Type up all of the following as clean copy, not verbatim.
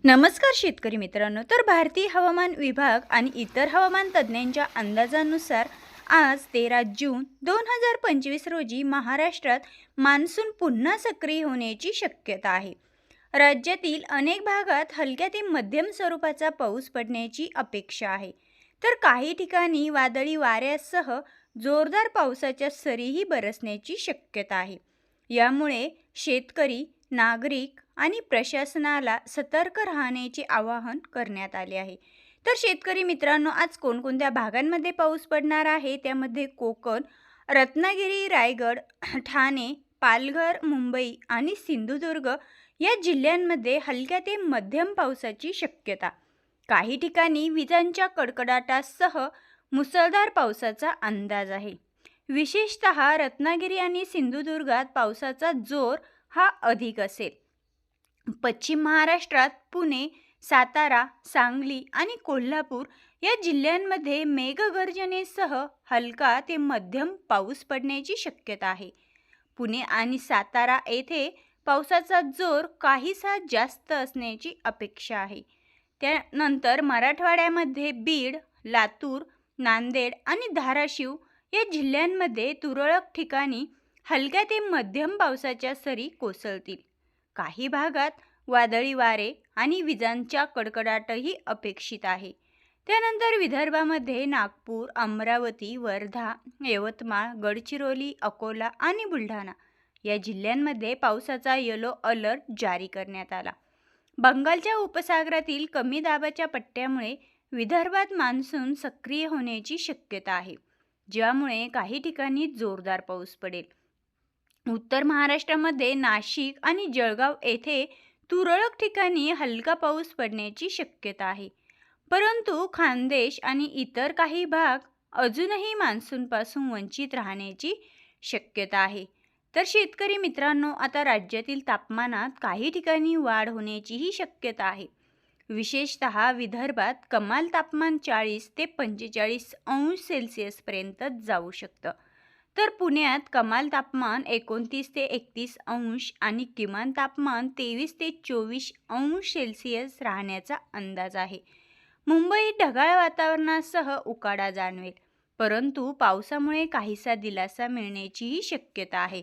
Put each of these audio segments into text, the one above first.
नमस्कार शेतकरी मित्रांनो. तर भारतीय हवामान विभाग आणि इतर हवामान तज्ज्ञांच्या अंदाजानुसार आज 13 जून 2025 रोजी महाराष्ट्रात मान्सून पुन्हा सक्रिय होण्याची शक्यता आहे. राज्यातील अनेक भागात हलक्या ते मध्यम स्वरूपाचा पाऊस पडण्याची अपेक्षा आहे. तर काही ठिकाणी वादळी वाऱ्यासह जोरदार पावसाच्या सरीही बरसण्याची शक्यता आहे. यामुळे शेतकरी, नागरिक आणि प्रशासनाला सतर्क राहण्याचे आवाहन करण्यात आले आहे. तर शेतकरी मित्रांनो, आज कोणकोणत्या भागांमध्ये पाऊस पडणार आहे त्यामध्ये कोकण, रत्नागिरी, रायगड, ठाणे, पालघर, मुंबई आणि सिंधुदुर्ग या जिल्ह्यांमध्ये हलक्या ते मध्यम पावसाची शक्यता. काही ठिकाणी विजांच्या कडकडाटासह मुसळधार पावसाचा अंदाज आहे. विशेषतः रत्नागिरी आणि सिंधुदुर्गात पावसाचा जोर हा अधिक असेल. पश्चिम महाराष्ट्रात पुणे, सातारा, सांगली आणि कोल्हापूर या जिल्ह्यांमध्ये मेघगर्जनेसह हलका ते मध्यम पाऊस पडण्याची शक्यता आहे. पुणे आणि सातारा येथे पावसाचा जोर काहीसा जास्त असण्याची अपेक्षा आहे. त्यानंतर मराठवाड्यामध्ये बीड, लातूर, नांदेड आणि धाराशिव या जिल्ह्यांमध्ये तुरळक ठिकाणी हलक्या ते मध्यम पावसाच्या सरी कोसळतील. काही भागात वादळी वारे आणि विजांच्या कडकडाटही अपेक्षित आहे. त्यानंतर विदर्भामध्ये नागपूर, अमरावती, वर्धा, यवतमाळ, गडचिरोली, अकोला आणि बुलढाणा या जिल्ह्यांमध्ये पावसाचा येलो अलर्ट जारी करण्यात आला. बंगालच्या उपसागरातील कमी दाबाच्या पट्ट्यामुळे विदर्भात मान्सून सक्रिय होण्याची शक्यता आहे, ज्यामुळे काही ठिकाणी जोरदार पाऊस पडेल. उत्तर महाराष्ट्रामध्ये नाशिक आणि जळगाव येथे तुरळक ठिकाणी हलका पाऊस पडण्याची शक्यता आहे. परंतु खानदेश आणि इतर काही भाग अजूनही मान्सूनपासून वंचित राहण्याची शक्यता आहे. तर शेतकरी मित्रांनो, आता राज्यातील तापमानात काही ठिकाणी वाढ होण्याचीही शक्यता आहे. विशेषतः विदर्भात कमाल तापमान 40 ते 45 अंश सेल्सिअसपर्यंत जाऊ शकतं. तर पुण्यात कमाल तापमान 29 ते 31 अंश आणि किमान तापमान 23 ते 24 अंश सेल्सिअस राहण्याचा अंदाज आहे. मुंबईत ढगाळ वातावरणासह उकाडा जाणवेल, परंतु पावसामुळे काहीसा दिलासा मिळण्याचीही शक्यता आहे.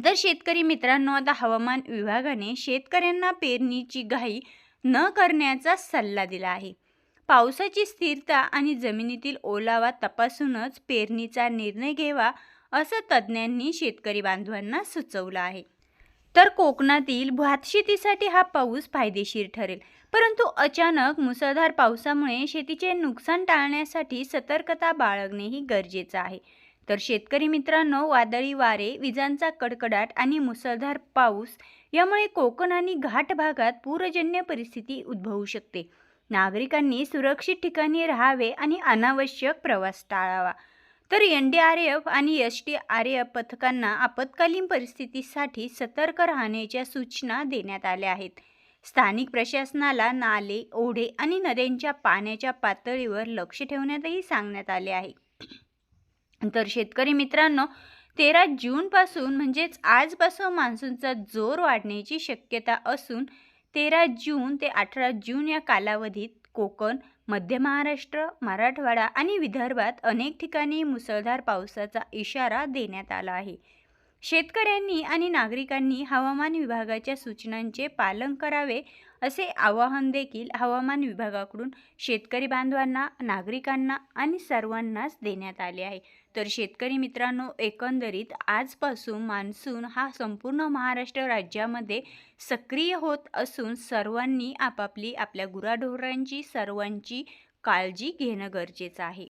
तर शेतकरी मित्रांनो, आता हवामान विभागाने शेतकऱ्यांना पेरणीची घाई न करण्याचा सल्ला दिला आहे. पावसाची स्थिरता आणि जमिनीतील ओलावा तपासूनच पेरणीचा निर्णय घ्यावा, असं तज्ज्ञांनी शेतकरी बांधवांना सुचवलं आहे. तर कोकणातील भातशेतीसाठी हा पाऊस फायदेशीर ठरेल, परंतु अचानक मुसळधार पावसामुळे शेतीचे नुकसान टाळण्यासाठी सतर्कता बाळगणेही गरजेचं आहे. तर शेतकरी मित्रांनो, वादळी वारे, विजांचा कडकडाट आणि मुसळधार पाऊस यामुळे कोकण आणि घाट भागात पूरजन्य परिस्थिती उद्भवू शकते. नागरिकांनी सुरक्षित ठिकाणी राहावे आणि अनावश्यक प्रवास टाळावा. तर NDRF आणि SDRF पथकांना आपत्कालीन परिस्थितीसाठी सतर्क राहण्याच्या सूचना देण्यात आल्या आहेत. स्थानिक प्रशासनाला नाले, ओढे आणि नद्यांच्या पाण्याच्या पातळीवर लक्ष ठेवण्यातही सांगण्यात आले आहे. तर शेतकरी मित्रांनो, 13 जूनपासून म्हणजेच आजपासून मान्सूनचा जोर वाढण्याची शक्यता असून 13 जून ते 18 जून या कालावधीत कोकण, मध्य महाराष्ट्र, मराठवाडा आणि विदर्भात अनेक ठिकाणी मुसळधार पावसाचा इशारा देण्यात आला आहे. शेतकऱ्यांनी आणि नागरिकांनी हवामान विभागाच्या सूचनांचे पालन करावे, असे आवाहन देखील हवामान विभागाकडून शेतकरी बांधवांना, नागरिकांना आणि सर्वांनाच देण्यात आले आहे. तर शेतकरी मित्रांनो, एकंदरीत आजपासून मान्सून हा संपूर्ण महाराष्ट्र राज्यामध्ये सक्रिय होत असून सर्वांनी आपल्या गुराढोरांची सर्वांची काळजी घेणं गरजेचं आहे.